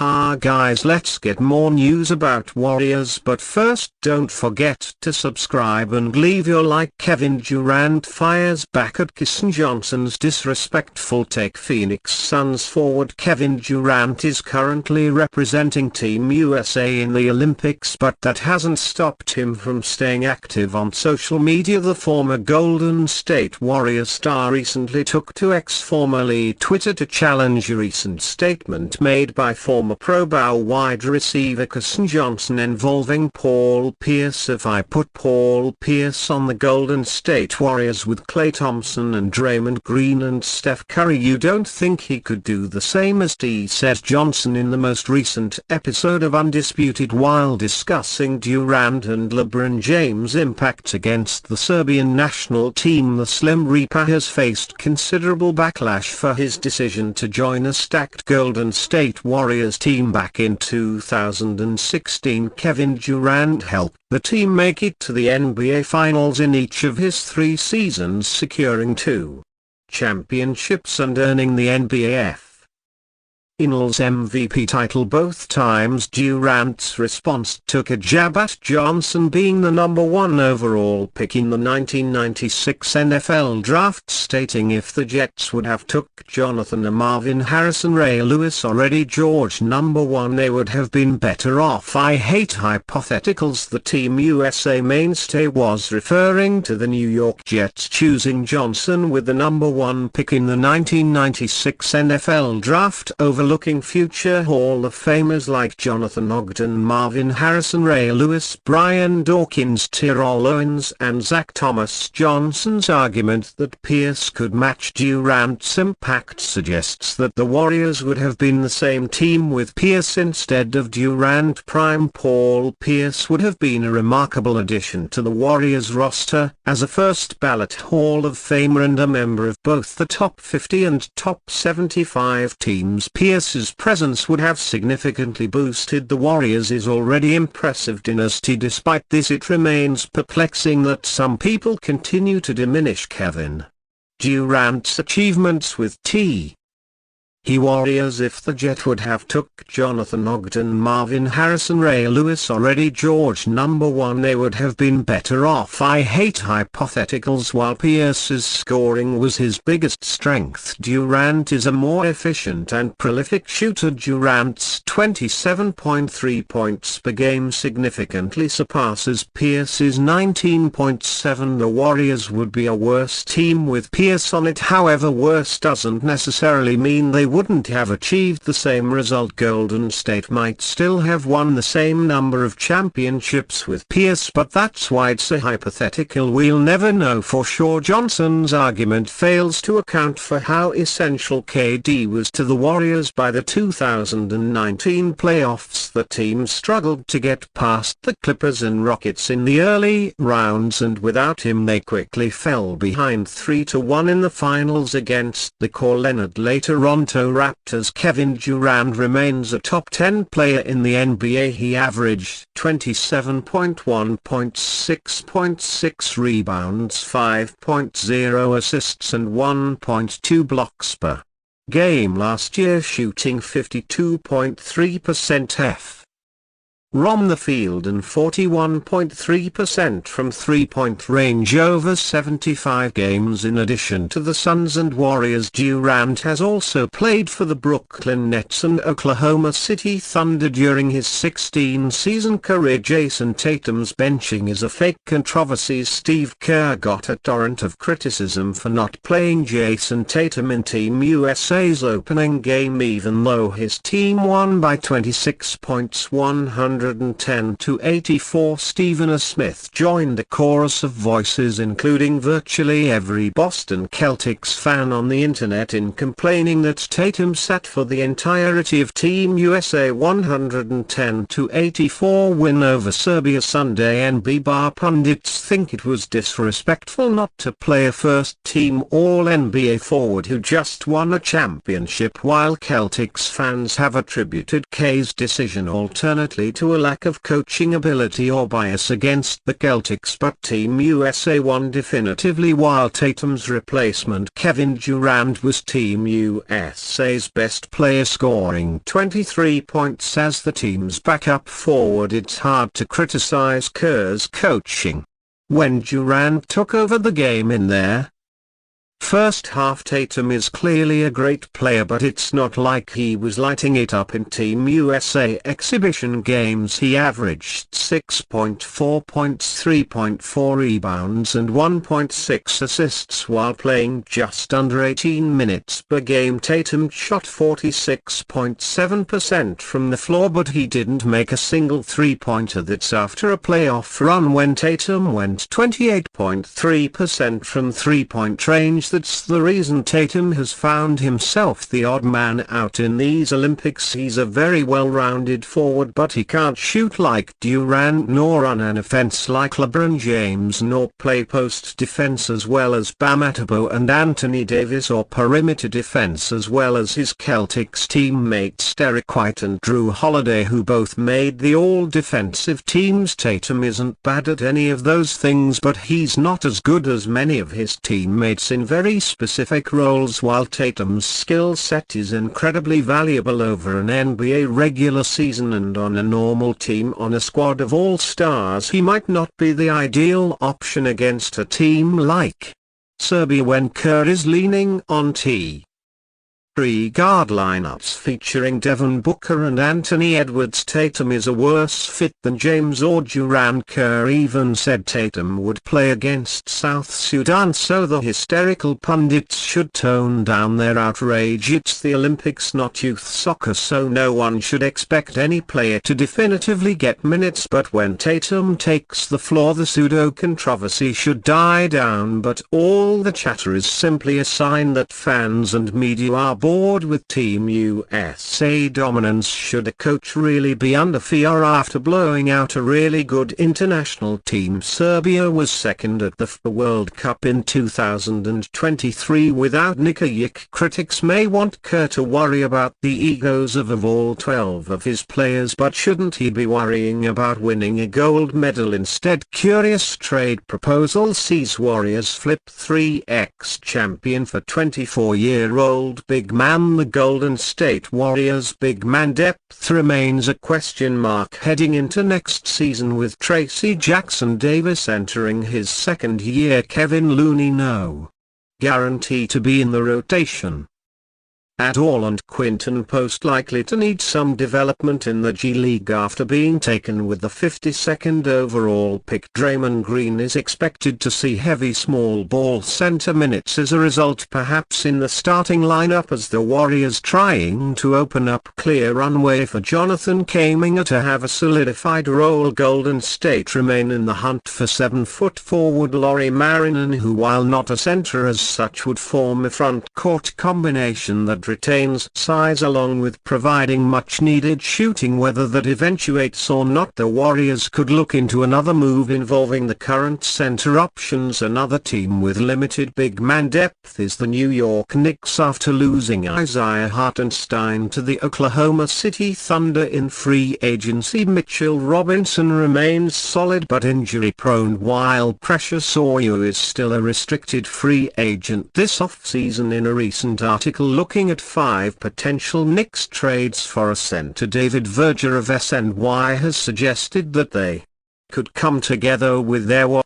Ha guys, let's get more news about Warriors, but first don't forget to subscribe and leave your like. Kevin Durant fires back at Keson Johnson's disrespectful take. Phoenix Suns forward Kevin Durant is currently representing Team USA in the Olympics, but that hasn't stopped him from staying active on social media. The former Golden State Warriors star recently took to X, formerly Twitter, to challenge a recent statement made by former Pro Bowl wide receiver Keson Johnson involving Paul Pierce. If I put Paul Pierce on the Golden State Warriors with Klay Thompson and Draymond Green and Steph Curry, you don't think he could do the same as he said Johnson in the most recent episode of Undisputed while discussing Durant and LeBron James' impact against the Serbian national team. The Slim Reaper has faced considerable backlash for his decision to join a stacked Golden State Warriors team back in 2016. Kevin Durant helped the team make it to the NBA Finals in each of his 3 seasons, securing 2 championships and earning the NBA Finals MVP title both times. Durant's response took a jab at Johnson being the number 1 overall pick in the 1996 NFL draft, stating if the Jets would have took Jonathan or Marvin Harrison, Ray Lewis or Eddie George number 1, they would have been better off. I hate hypotheticals. The Team USA mainstay was referring to the New York Jets choosing Johnson with the number 1 pick in the 1996 NFL draft, overlooking future Hall of Famers like Jonathan Ogden, Marvin Harrison, Ray Lewis, Brian Dawkins, Terrell Owens and Zach Thomas. Johnson's argument that Pierce could match Durant's impact suggests that the Warriors would have been the same team with Pierce instead of Durant. Prime Paul Pierce would have been a remarkable addition to the Warriors roster, as a first ballot Hall of Famer and a member of both the top 50 and top 75 teams. Pierce's presence would have significantly boosted the Warriors' already impressive dynasty. Despite this, it remains perplexing that some people continue to diminish Kevin Durant's achievements with Warriors. If the Jet would have took Jonathan Ogden, Marvin Harrison, Ray Lewis or Eddie George number 1, they would have been better off. I hate hypotheticals. While Pierce's scoring was his biggest strength, Durant is a more efficient and prolific shooter. Durant's 27.3 points per game significantly surpasses Pierce's 19.7. The Warriors would be a worse team with Pierce on it. However, worse doesn't necessarily mean they wouldn't have achieved the same result. Golden State might still have won the same number of championships with Pierce, but that's why it's a hypothetical. We'll never know for sure. Johnson's argument fails to account for how essential KD was to the Warriors. By the 2019 playoffs, the team struggled to get past the Clippers and Rockets in the early rounds, and without him they quickly fell behind 3-1 in the finals against the Kawhi Leonard-led Toronto Raptors. Kevin Durant remains a top 10 player in the NBA. He averaged 27.1 points, 6.6 rebounds, 5.0 assists and 1.2 blocks per game last year, shooting 52.3% from the field and 41.3% from three-point range over 75 games. In addition to the Suns and Warriors, Durant has also played for the Brooklyn Nets and Oklahoma City Thunder during his 16-season career. Jason Tatum's benching is a fake controversy. Steve Kerr got a torrent of criticism for not playing Jason Tatum in Team USA's opening game, even though his team won by 26 points, 110-84. Stephen A. Smith joined a chorus of voices, including virtually every Boston Celtics fan on the internet, in complaining that Tatum sat for the entirety of Team USA 110-84 win over Serbia Sunday. NBA pundits think it was disrespectful not to play a first-team All-NBA forward who just won a championship, while Celtics fans have attributed K's decision alternately to to a lack of coaching ability or bias against the Celtics, but Team USA won definitively while Tatum's replacement Kevin Durant was Team USA's best player, scoring 23 points as the team's backup forward. It's hard to criticize Kerr's coaching when Durant took over the game in there. First half, Tatum is clearly a great player, but it's not like he was lighting it up in Team USA exhibition games. He averaged 6.4 points, 3.4 rebounds and 1.6 assists while playing just under 18 minutes per game. Tatum shot 46.7% from the floor, but he didn't make a single three-pointer. That's after a playoff run when Tatum went 28.3% from three-point range. That's the reason Tatum has found himself the odd man out in these Olympics. He's a very well-rounded forward, but he can't shoot like Durant, nor run an offense like LeBron James, nor play post defense as well as Bam Adebayo and Anthony Davis, or perimeter defense as well as his Celtics teammates Derek White and Drew Holiday, who both made the all-defensive teams. Tatum isn't bad at any of those things, but he's not as good as many of his teammates in very specific roles. While Tatum's skill set is incredibly valuable over an NBA regular season and on a normal team on a squad of all-stars, he might not be the ideal option against a team like Serbia when Kerr is leaning on T3 guard lineups featuring Devin Booker and Anthony Edwards. Tatum is a worse fit than James or Durant. Kerr even said Tatum would play against South Sudan, so the hysterical pundits should tone down their outrage. It's the Olympics, not youth soccer, so no one should expect any player to definitively get minutes. But when Tatum takes the floor, the pseudo controversy should die down, but all the chatter is simply a sign that fans and media are bored with Team USA dominance. Should a coach really be under fire after blowing out a really good international team? Serbia was second at the FIBA World Cup in 2023 without Nikojic. Critics may want Kerr to worry about the egos of all 12 of his players, but shouldn't he be worrying about winning a gold medal instead? Curious trade proposal sees Warriors flip 3x champion for 24-year-old big man. The Golden State Warriors' big man depth remains a question mark heading into next season, with Tracy Jackson Davis entering his second year. Kevin Looney no guarantee to be in the rotation at all, and Quinten Post likely to need some development in the G League after being taken with the 52nd overall pick. Draymond Green is expected to see heavy small ball center minutes as a result, perhaps in the starting lineup, as the Warriors trying to open up clear runway for Jonathan Kuminga to have a solidified role. Golden State remain in the hunt for 7-foot forward Lauri Markkanen, who while not a center as such would form a front court combination that retains size along with providing much needed shooting. Whether that eventuates or not, the Warriors could look into another move involving the current center options. Another team with limited big man depth is the New York Knicks after losing Isaiah Hartenstein to the Oklahoma City Thunder in free agency. Mitchell Robinson remains solid but injury prone, while Precious Achiuwa is still a restricted free agent this offseason. In a recent article looking at 5 potential Knicks trades for a center, David Verger of SNY has suggested that they could come together with their Warriors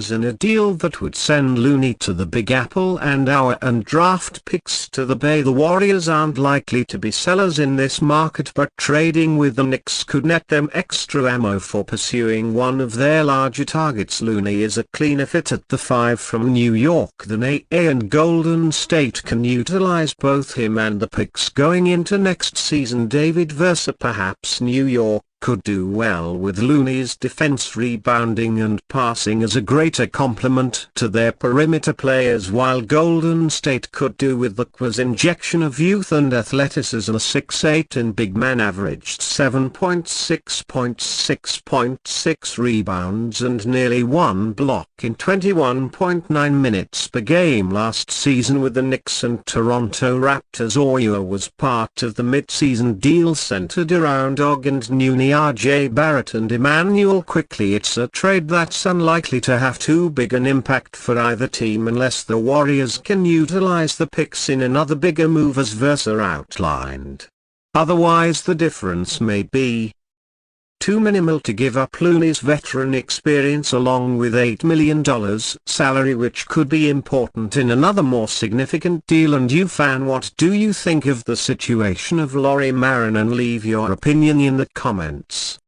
in a deal that would send Looney to the Big Apple and draft picks to the Bay. The Warriors aren't likely to be sellers in this market, but trading with the Knicks could net them extra ammo for pursuing one of their larger targets. Looney is a cleaner fit at the 5 from New York than AA, and Golden State can utilize both him and the picks going into next season. David Versa: perhaps New York could do well with Looney's defense, rebounding and passing as a greater complement to their perimeter players, while Golden State could do with Luka's injection of youth and athleticism. A 6'8" and big man averaged 7.6 points, 6.6 rebounds and nearly 1 block in 21.9 minutes per game last season with the Knicks and Toronto Raptors. Achiuwa was part of the mid-season deal centered around Og and Nuni RJ Barrett and Emmanuel quickly. It's a trade that's unlikely to have too big an impact for either team unless the Warriors can utilize the picks in another bigger move as Versa outlined. Otherwise the difference may be too minimal to give up Looney's veteran experience along with $8 million salary, which could be important in another more significant deal. And you fan, what do you think of the situation of Lauri Markkanen? Leave your opinion in the comments.